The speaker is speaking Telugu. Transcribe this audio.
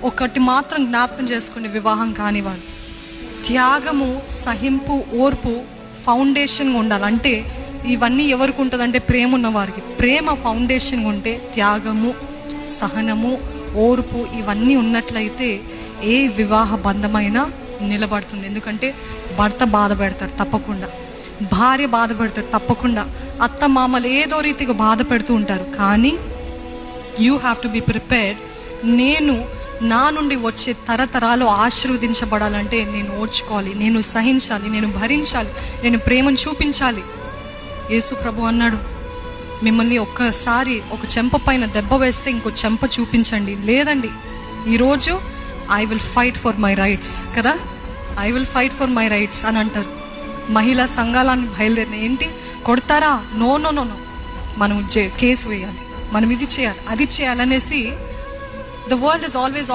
ఒకటి మాత్రం జ్ఞాపకం చేసుకునే వివాహం కానివారు, త్యాగము, సహింపు, ఓర్పు ఫౌండేషన్గా ఉండాలి. అంటే ఇవన్నీ ఎవరికి ఉంటుందంటే ప్రేమ ఉన్న వారికి. ప్రేమ ఫౌండేషన్గా ఉంటే త్యాగము, సహనము, ఓర్పు ఇవన్నీ ఉన్నట్లయితే ఏ వివాహ బంధమైనా నిలబడుతుంది. ఎందుకంటే భర్త బాధ పెడతారు తప్పకుండా, భార్య బాధ పెడతారు తప్పకుండా, అత్త మామలు ఏదో రీతిగా బాధ పెడుతూ ఉంటారు. కానీ you have to be prepared. నేను నా నుండి వచ్చే తరతరాలు ఆశీర్వదించబడాలంటే నేను ఓర్చుకోవాలి, నేను సహించాలి, నేను భరించాలి, నేను ప్రేమను చూపించాలి. యేసు ప్రభు అన్నాడు, మిమ్మల్ని ఒక్కసారి ఒక చెంప పైన దెబ్బ వేస్తే ఇంకో చెంప చూపించండి. లేదండి, ఈరోజు I will fight for my rights కదా, I will fight for my rights అని అంటారు. మహిళా సంఘాలను బయలుదేరిన ఏంటి కొడతారా? నో నో నో నో, మనం కేసు వేయాలి, మనం ఇది చేయాలి, అది చేయాలనేసి. The world is always